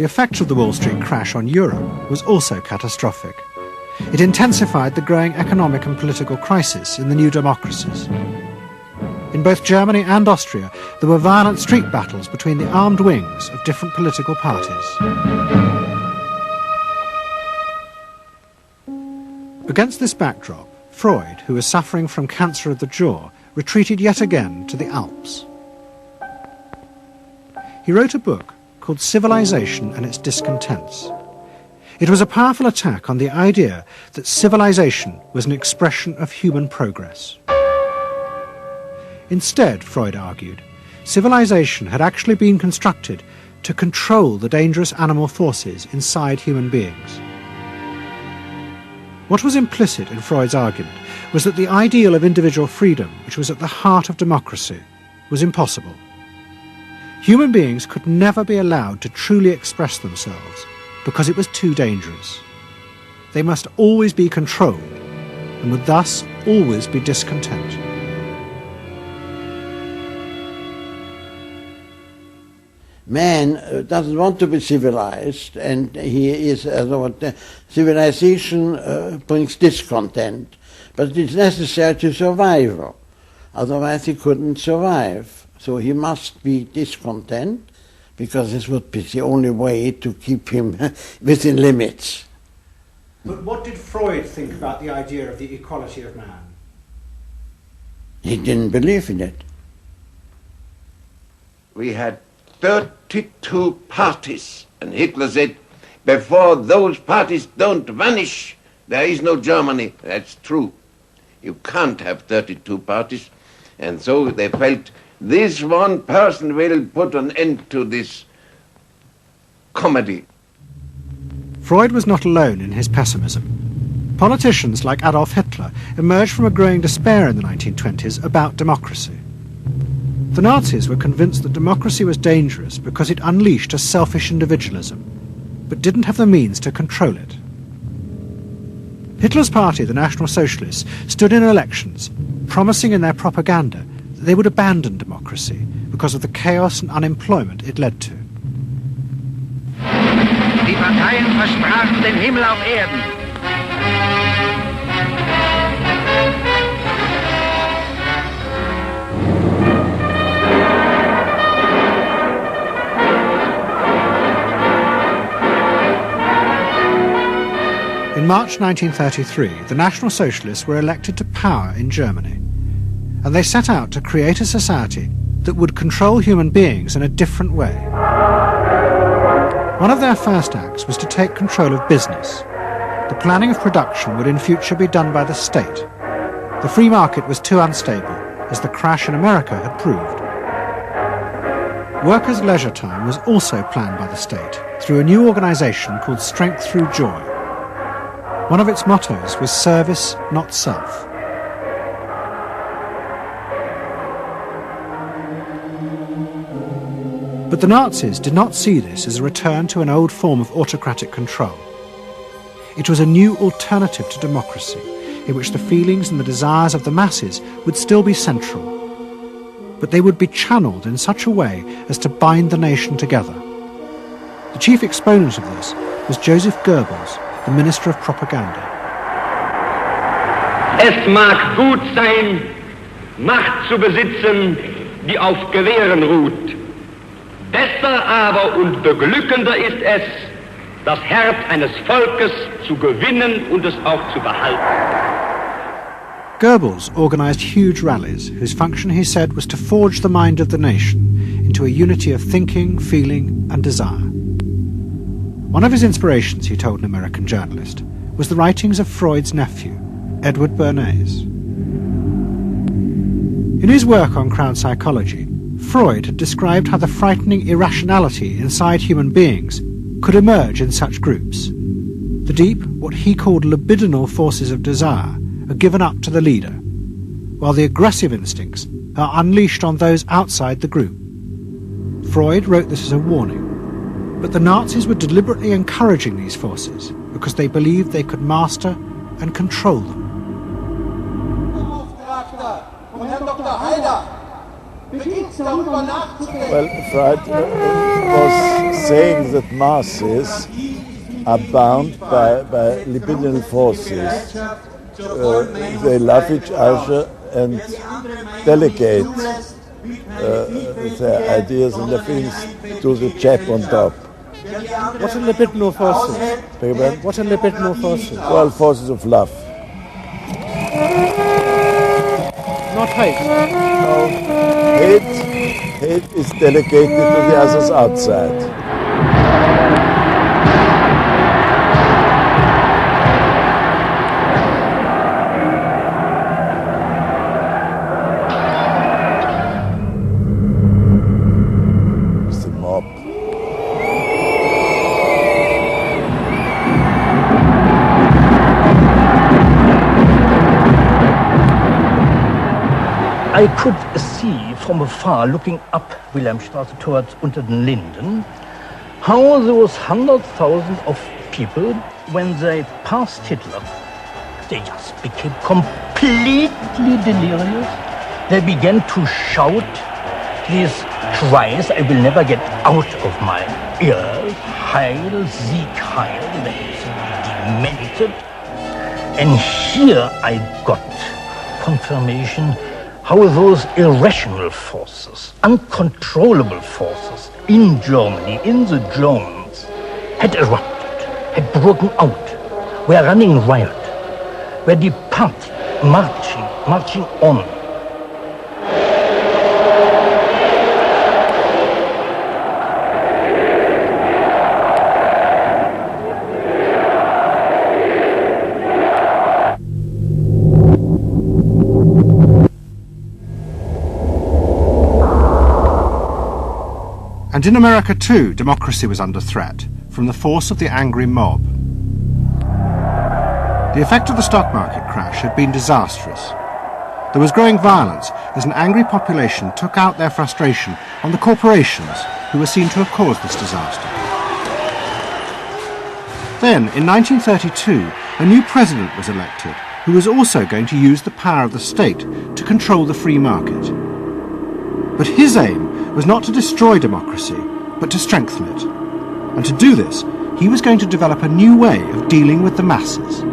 The effect of the Wall Street crash on Europe was also catastrophic. It intensified the growing economic and political crisis in the new democracies. In both Germany and Austria, there were violent street battles between the armed wings of different political parties. Against this backdrop, Freud, who was suffering from cancer of the jaw, retreated yet again to the Alps. He wrote a book called Civilization and Its Discontents. It was a powerful attack on the idea that civilization was an expression of human progress. Instead, Freud argued, civilization had actually been constructed to control the dangerous animal forces inside human beings. What was implicit in Freud's argument was that the ideal of individual freedom, which was at the heart of democracy, was impossible. Human beings could never be allowed to truly express themselves because it was too dangerous. They must always be controlled and would thus always be discontent. Man doesn't want to be civilized, and he is civilization brings discontent, but it is necessary to survival. Otherwise he couldn't survive. So he must be discontent, because this would be the only way to keep him within limits. But what did Freud think about the idea of the equality of man? He didn't believe in it. We had 32 parties, and Hitler said, before those parties don't vanish, there is no Germany. That's true. You can't have 32 parties, and so they felt this one person will put an end to this comedy. Freud was not alone in his pessimism. Politicians like Adolf Hitler emerged from a growing despair in the 1920s about democracy. The Nazis were convinced that democracy was dangerous because it unleashed a selfish individualism, but didn't have the means to control it. Hitler's party, the National Socialists, stood in elections, promising in their propaganda that they would abandon democracy because of the chaos and unemployment it led to. Die Parteien versprachen den Himmel auf Erden. In March 1933, the National Socialists were elected to power in Germany, and they set out to create a society that would control human beings in a different way. One of their first acts was to take control of business. The planning of production would in future be done by the state. The free market was too unstable, as the crash in America had proved. Workers' leisure time was also planned by the state through a new organization called Strength Through Joy. One of its mottos was service, not self. But the Nazis did not see this as a return to an old form of autocratic control. It was a new alternative to democracy, in which the feelings and the desires of the masses would still be central, but they would be channeled in such a way as to bind the nation together. The chief exponent of this was Joseph Goebbels, the Minister of Propaganda. Es mag gut sein, Macht zu besitzen, die auf Gewehren ruht. Besser aber und beglückender ist es, das Herz eines Volkes zu gewinnen und es auch zu behalten. Goebbels organised huge rallies whose function, he said, was to forge the mind of the nation into a unity of thinking, feeling and desire. One of his inspirations, he told an American journalist, was the writings of Freud's nephew, Edward Bernays. In his work on crowd psychology, Freud had described how the frightening irrationality inside human beings could emerge in such groups. The deep, what he called libidinal forces of desire, are given up to the leader, while the aggressive instincts are unleashed on those outside the group. Freud wrote this as a warning. But the Nazis were deliberately encouraging these forces because they believed they could master and control them. Well, Freud was saying that masses are bound by libidinal forces. They love each other and delegate their ideas and their feelings to the chap on top. What are libidinal forces? What are libidinal forces? Well, forces of love. Not hate. No, hate is delegated to the others outside. It's the mob. I could see from afar, looking up Wilhelmstraße towards Unter den Linden, how those 100,000 of people, when they passed Hitler, they just became completely delirious. They began to shout these cries I will never get out of my ears. Heil, Sieg, Heil. They demented. And here I got confirmation how those irrational forces, uncontrollable forces in Germany, in the Germans, had erupted, had broken out, were running riot, were departing, marching on. And in America too, democracy was under threat from the force of the angry mob. The effect of the stock market crash had been disastrous. There was growing violence as an angry population took out their frustration on the corporations who were seen to have caused this disaster. Then, in 1932, a new president was elected who was also going to use the power of the state to control the free market. But his aim was not to destroy democracy, but to strengthen it. And to do this, he was going to develop a new way of dealing with the masses.